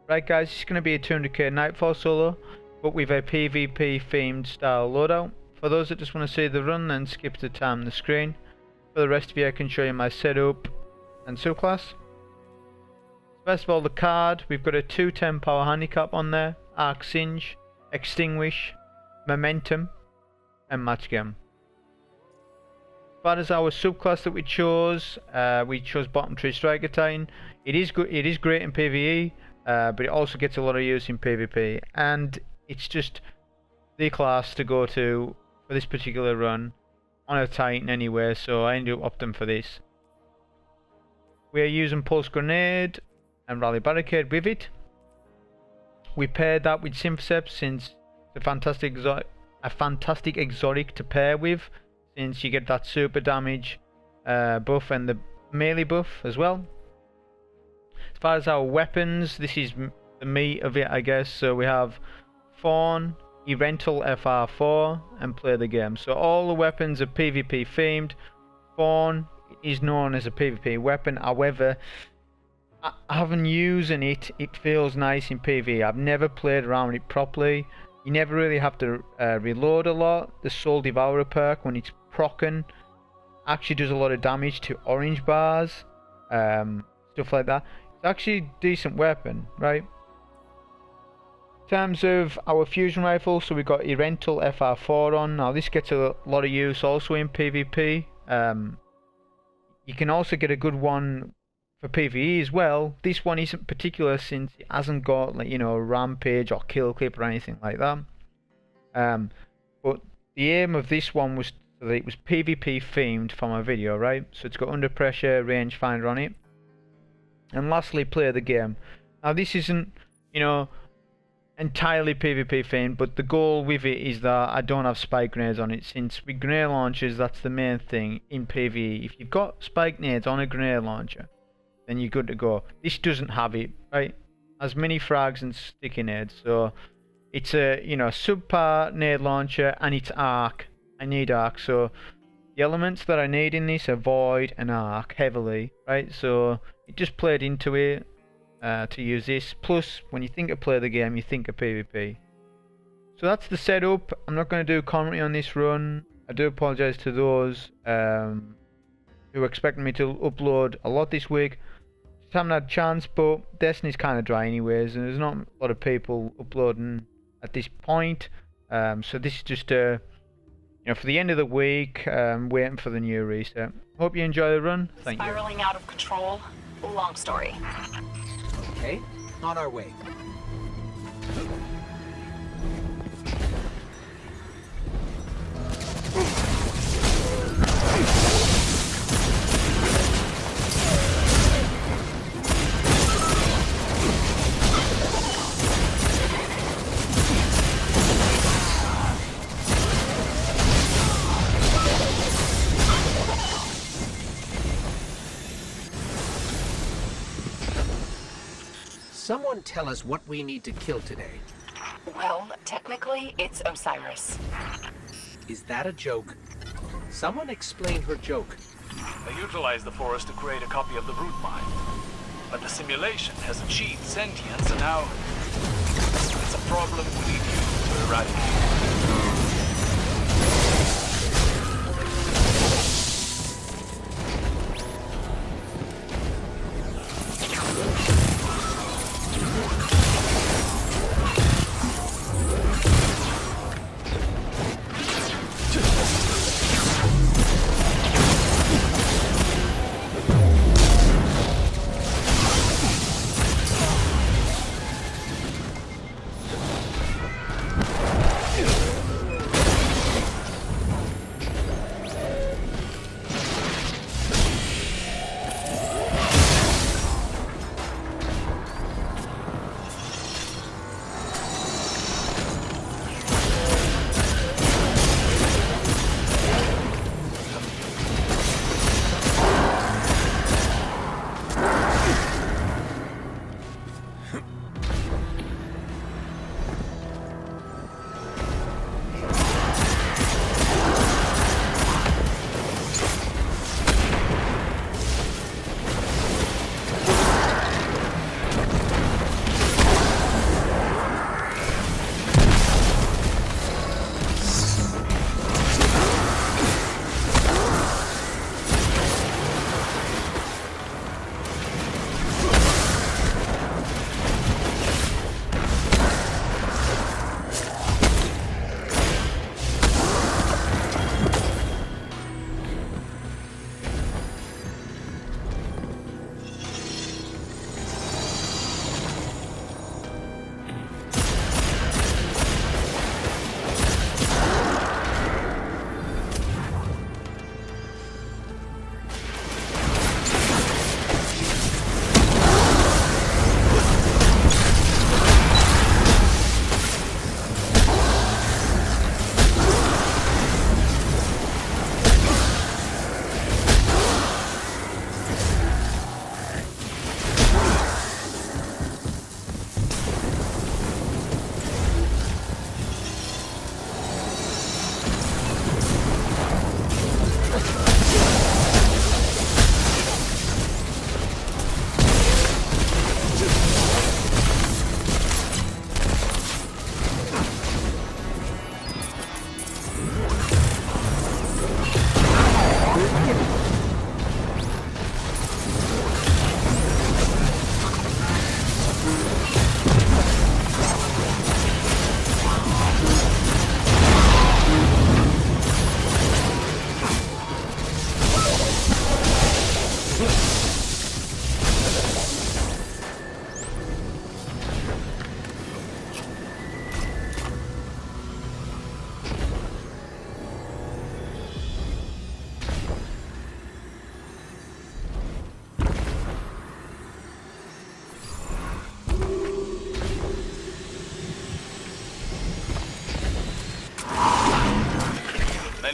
Right guys, it's going to be a 200k Nightfall solo, but with a PvP themed style loadout. For those that just want to see the run, then skip the time on the screen. For the rest of you, I can show you my setup and subclass. First of all, the card, we've got a 210 Power Handicap on there, Arc Singe, Extinguish, Momentum, and Match Game. As far as our subclass that we chose Bottom Tree Striker Titan. It is good. It is great in PvE, but it also gets a lot of use in PvP, and it's just the class to go to for this particular run on a Titan anyway. So I ended up opting for this. We are using Pulse Grenade and Rally Barricade with it. We paired that with Synthoceps since it's a fantastic exotic to pair with, since you get that super damage buff and the melee buff as well. As far as our weapons, this is the meat of it, I guess. So we have Thorn, Erentil FR4, and Play the Game. So all the weapons are PvP themed. Thorn is known as a PvP weapon. However, I haven't using it. It feels nice in PvE. I've never played around with it properly. You never really have to reload a lot. The Soul Devourer perk, when it's proccing, actually does a lot of damage to orange bars, stuff like that. It's actually a decent weapon, right? In terms of our fusion rifle, so we've got Erentil FR4 on. Now this gets a lot of use also in PvP. You can also get a good one for PvE as well. This one isn't particular since it hasn't got, like, you know, rampage or kill clip or anything like that. But the aim of this one was so that it was PvP themed for my video, right? So it's got under pressure, rangefinder on it. And lastly, Play the Game. Now this isn't, you know, entirely PvP themed, but the goal with it is that I don't have spike grenades on it, since with grenade launchers, that's the main thing in PvE. If you've got spike grenades on a grenade launcher, then you're good to go. This doesn't have it, right? Has mini frags and sticky nades, so it's a, you know, subpar nade launcher, and it's arc. I need arc, so the elements that I need in this are void and arc heavily, right? So it just played into it to use this. Plus, when you think of Play the Game, you think of PvP. So that's the setup. I'm not going to do commentary on this run. I do apologise to those who were expecting me to upload a lot this week. Just haven't had a chance, but Destiny's kind of dry anyways, and there's not a lot of people uploading at this point. So this is just you know, for the end of the week, waiting for the new reset. Hope you enjoy the run. Thank you. Spiraling out of control. Long story. Okay, on our way. Someone tell us what we need to kill today. Well, technically, it's Osiris. Is that a joke? Someone explain her joke. I utilized the forest to create a copy of the root mind. But the simulation has achieved sentience, and now it's a problem we need you to eradicate.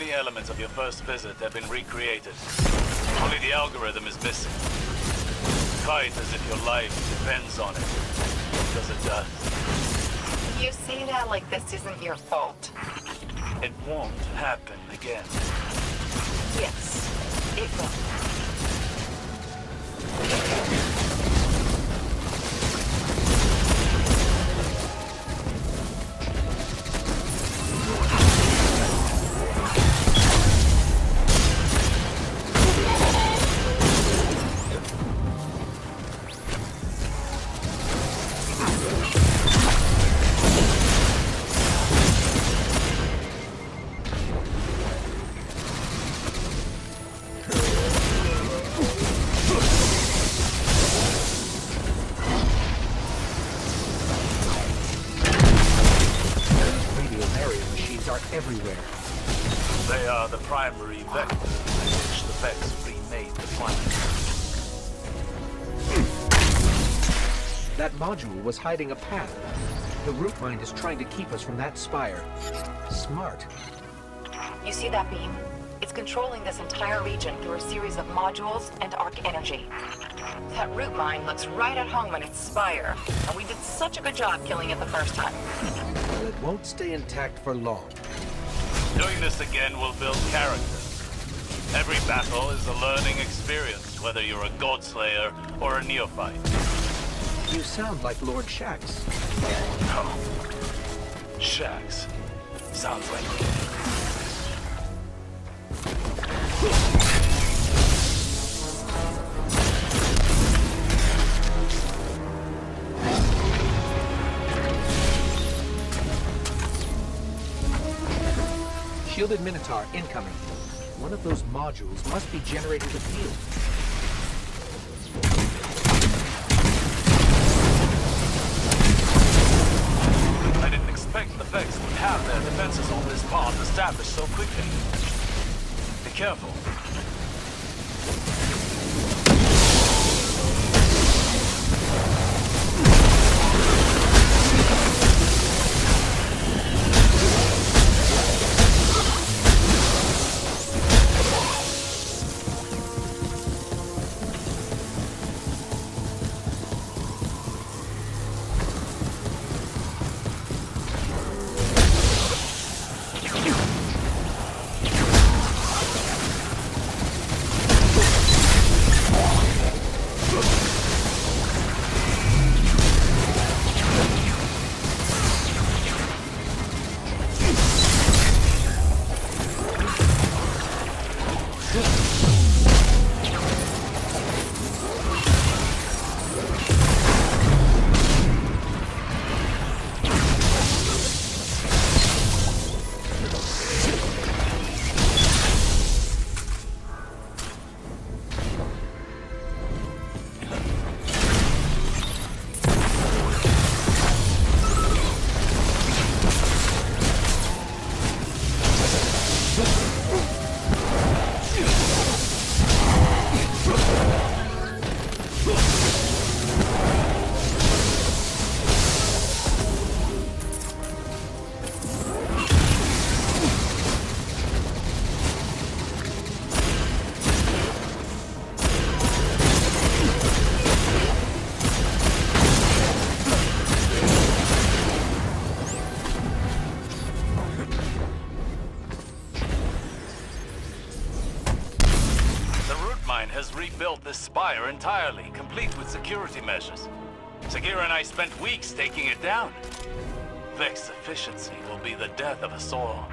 many elements of your first visit have been recreated. Only the algorithm is missing. Fight as if your life depends on it. Because it does. You say that like this isn't your fault. It won't happen again. Yes, it will. Everywhere. They are the primary vectors in which the Vex remade the planet. That module was hiding a path. The root mind is trying to keep us from that spire. Smart. You see that beam? It's controlling this entire region through a series of modules and arc energy. That root mine looks right at home in its spire, and we did such a good job killing it the first time. Well, it won't stay intact for long. Doing this again will build character. Every battle is a learning experience, whether you're a Godslayer or a neophyte. You sound like Lord Shax. Oh. Shax. Sounds like me. Shielded Minotaur incoming. One of those modules must be generating the field. I didn't expect the Vex would have their defenses on this path established so quickly. Be careful. Has rebuilt this spire entirely, complete with security measures. Sagira and I spent weeks taking it down. Vex efficiency will be the death of us all.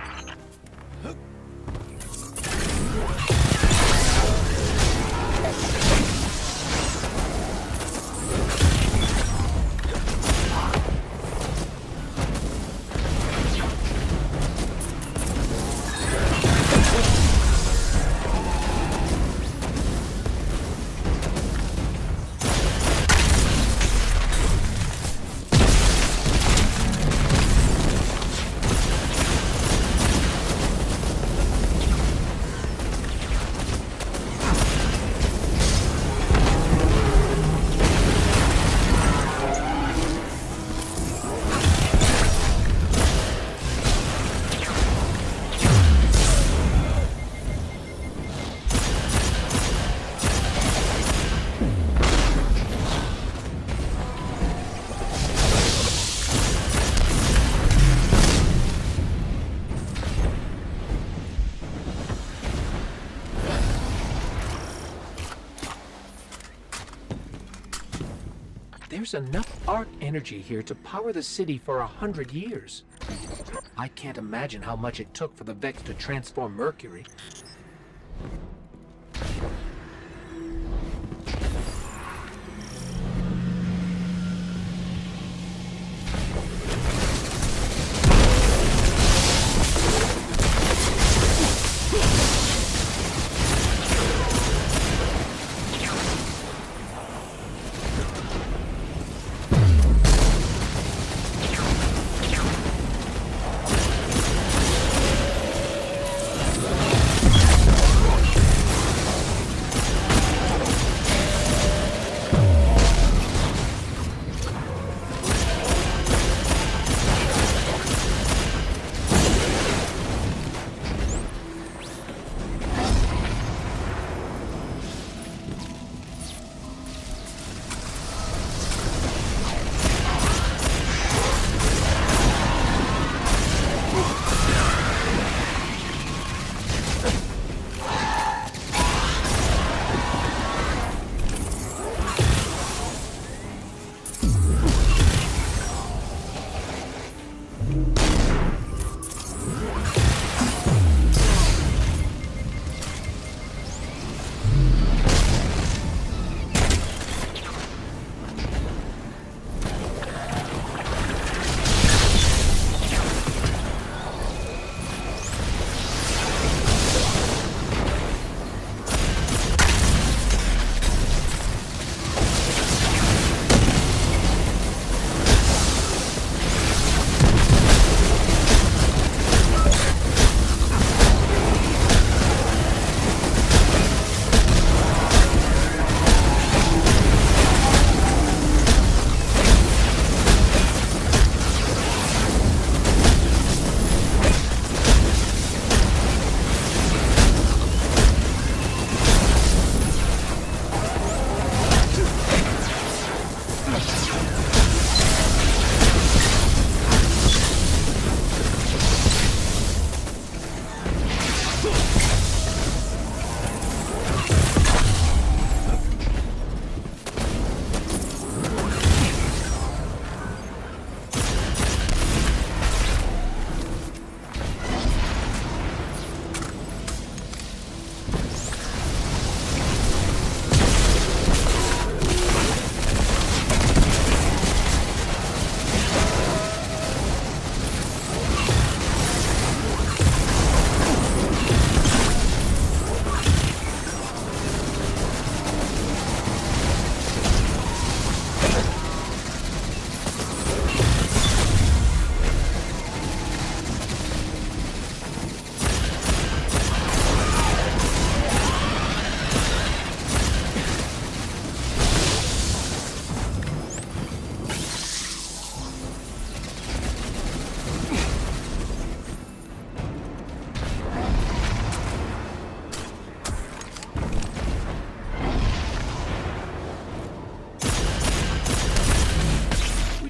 There's enough arc energy here to power the city for 100 years. I can't imagine how much it took for the Vex to transform Mercury.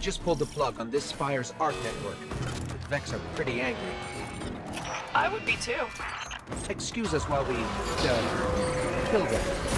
Just pulled the plug on this spire's arc network. The Vex are pretty angry. I would be too. Excuse us while we, kill them.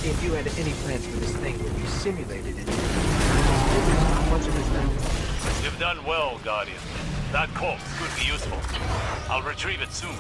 If you had any plans for this thing when you simulated it, how much of it is that? You've done well, Guardian. That corpse could be useful. I'll retrieve it soon.